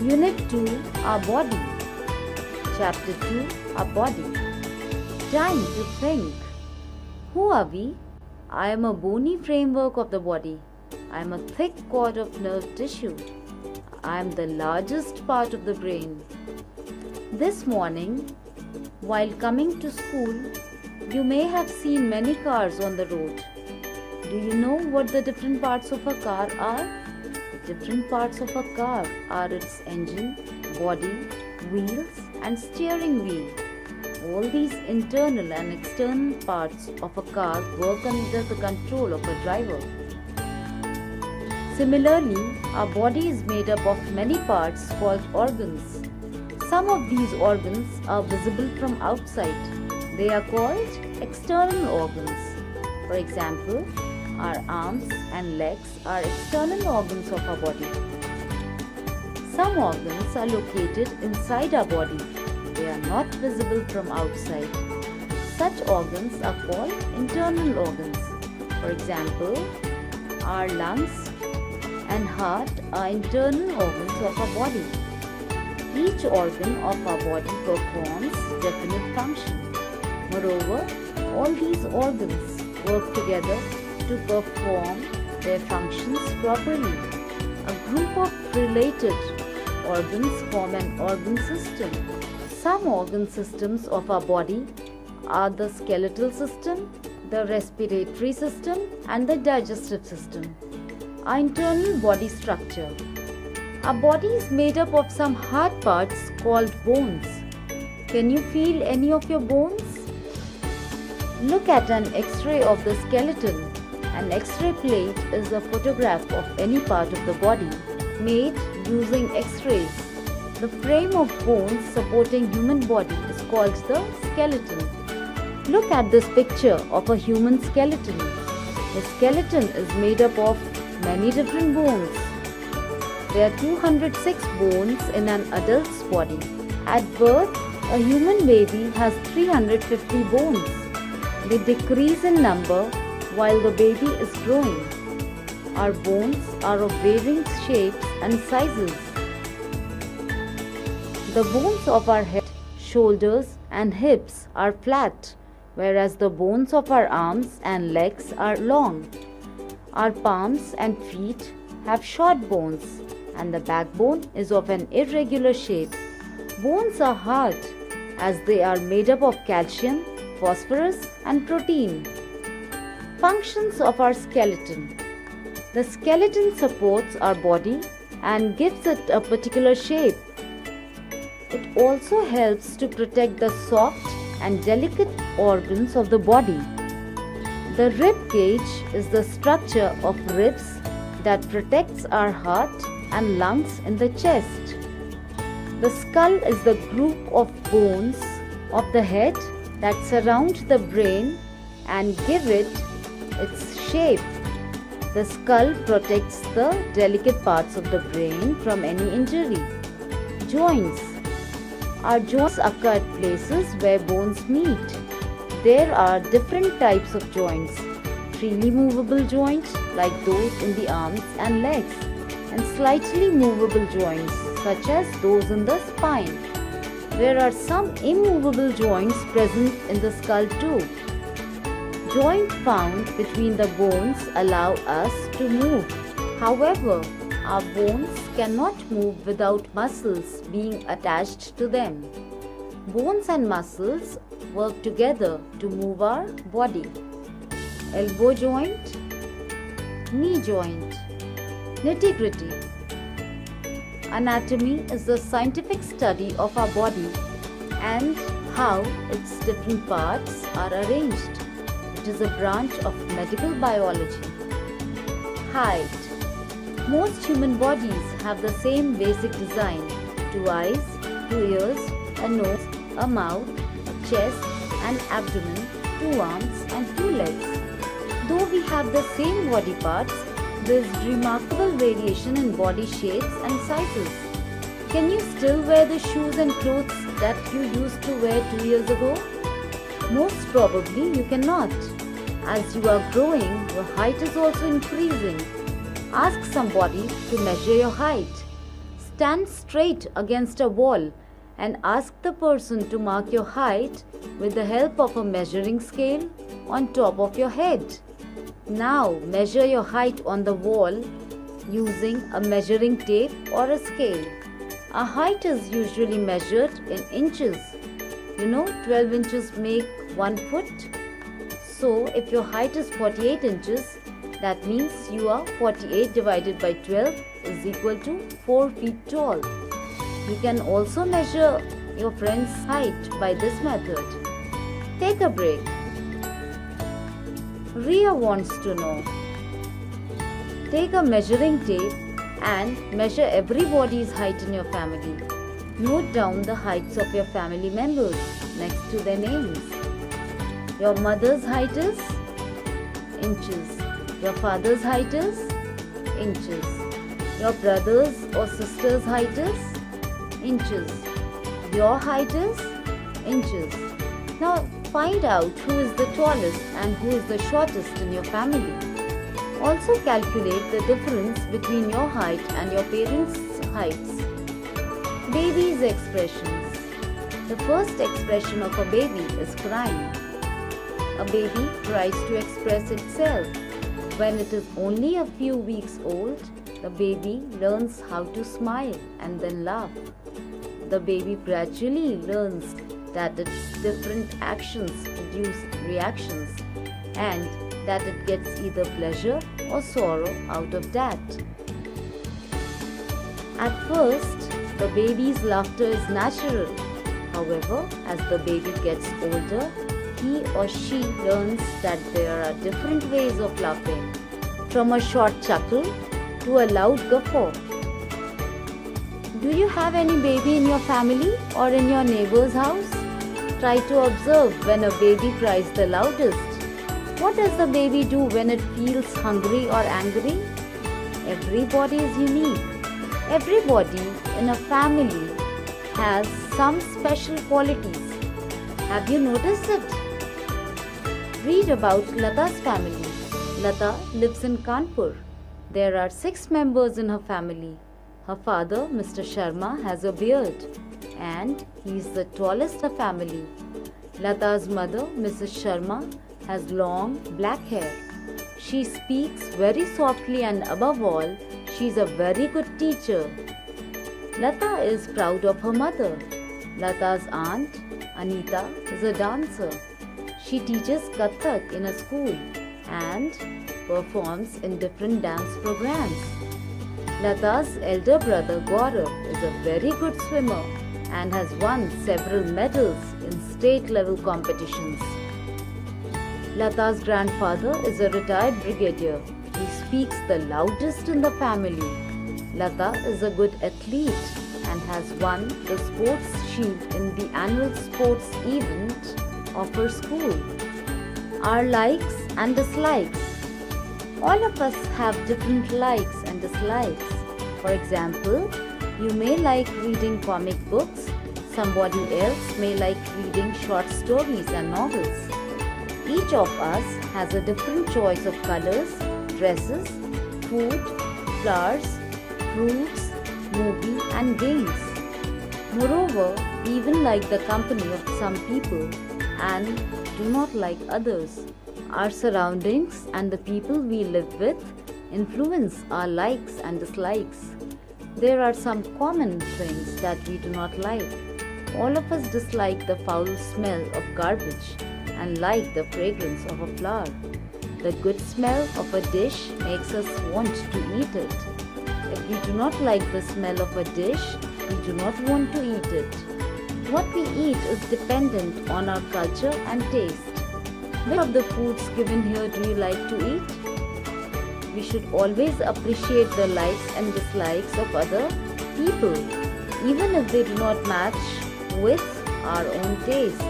Unit 2, Our Body. Chapter 2, Our Body. Time to think. Who are we? I am a bony framework of the body. I am a thick cord of nerve tissue. I am the largest part of the brain. This morning, while coming to school, you may have seen many cars on the road. Do you know what the different parts of a car are? The different parts of a car are its engine, body, wheels, and steering wheel. All these internal and external parts of a car work under the control of a driver. Similarly, our body is made up of many parts called organs. Some of these organs are visible from outside. They are called external organs. For example, our arms and legs are external organs of our body. Some organs are located inside our body. They are not visible from outside. Such organs are called internal organs. For example, our lungs and heart are internal organs of our body. Each organ of our body performs definite function. Moreover, all these organs work together to perform their functions properly. A group of related organs form an organ system. Some organ systems of our body are the skeletal system, the respiratory system, and the digestive system. Our internal body structure. Our body is made up of some hard parts called bones. Can you feel any of your bones? Look at an X-ray of the skeleton. An X-ray plate is a photograph of any part of the body made using X-rays. The frame of bones supporting human body is called the skeleton. Look at this picture of a human skeleton. The skeleton is made up of many different bones. There are 206 bones in an adult's body. At birth, a human baby has 350 bones. They decrease in number while the baby is growing. Our bones are of varying shapes and sizes. The bones of our head, shoulders, and hips are flat, whereas the bones of our arms and legs are long. Our palms and feet have short bones, and the backbone is of an irregular shape. Bones are hard as they are made up of calcium, phosphorus, and protein. Functions of our skeleton. The skeleton supports our body and gives it a particular shape. It also helps to protect the soft and delicate organs of the body. The rib cage is the structure of ribs that protects our heart and lungs in the chest. The skull is the group of bones of the head that surround the brain and give it its shape. The skull protects the delicate parts of the brain from any injury. Joints. Our joints occur at places where bones meet. There are different types of joints. Freely movable joints like those in the arms and legs, and slightly movable joints such as those in the spine. There are some immovable joints present in the skull too. Joints found between the bones allow us to move. However, our bones cannot move without muscles being attached to them. Bones and muscles work together to move our body. Elbow joint, knee joint, nitty-gritty. Anatomy is the scientific study of our body and how its different parts are arranged. It is a branch of medical biology. Height. Most human bodies have the same basic design: 2 eyes, 2 ears, a nose, a mouth, a chest, an abdomen, 2 arms, and 2 legs. Though we have the same body parts, there is remarkable variation in body shapes and sizes. Can you still wear the shoes and clothes that you used to wear 2 years ago? Most probably you cannot. As you are growing, your height is also increasing. Ask somebody to measure your height. stand straight against a wall and ask the person to mark your height with the help of a measuring scale on top of your head. Now measure your height on the wall using a measuring tape or a scale. Our height is usually measured in inches. 12 inches make 1 foot. So if your height is 48 inches, that means you are 48 divided by 12 is equal to 4 feet tall. You can also measure your friend's height by this method. Take a break. Ria wants to know. Take a measuring tape and measure everybody's height in your family. Note down the heights of your family members next to their names. Your mother's height is inches. Your father's height is inches. Your brother's or sister's height is inches. Your height is inches. Now find out who is the tallest and who is the shortest in your family. Also calculate the difference between your height and your parents' heights. Baby's expressions. The first expression of a baby is crying. A baby tries to express itself. When it is only a few weeks old, the baby learns how to smile and then laugh. The baby gradually learns that its different actions produce reactions and that it gets either pleasure or sorrow out of that. At first, the baby's laughter is natural. However, as the baby gets older, he or she learns that there are different ways of laughing, from a short chuckle to a loud guffaw. Do you have any baby in your family or in your neighbor's house? Try to observe when a baby cries the loudest. What does the baby do when it feels hungry or angry? Everybody is unique. Everybody in a family has some special qualities. Have you noticed it? Read about Lata's family. Lata lives in Kanpur. There are 6 members in her family. Her father, Mr. Sharma, has a beard and he is the tallest of the family. Lata's mother, Mrs. Sharma, has long black hair. She speaks very softly and above all, she is a very good teacher. Lata is proud of her mother. Lata's aunt, Anita, is a dancer. She teaches Kathak in a school and performs in different dance programs. Lata's elder brother Gaurav is a very good swimmer and has won several medals in state-level competitions. Lata's grandfather is a retired brigadier. He speaks the loudest in the family. Lata is a good athlete and has won the sports shield in the annual sports event of her school. Our likes and dislikes. All of us have different likes and dislikes. For example, you may like reading comic books. Somebody else may like reading short stories and novels. Each of us has a different choice of colors, dresses, food, flowers, fruits, movie and games. Moreover, we even like the company of some people and do not like others. Our surroundings and the people we live with influence our likes and dislikes. There are some common things that we do not like. All of us dislike the foul smell of garbage and like the fragrance of a flower. The good smell of a dish makes us want to eat it. If we do not like the smell of a dish, we do not want to eat it. What we eat is dependent on our culture and taste. Which of the foods given here do you like to eat? We should always appreciate the likes and dislikes of other people, even if they do not match with our own taste.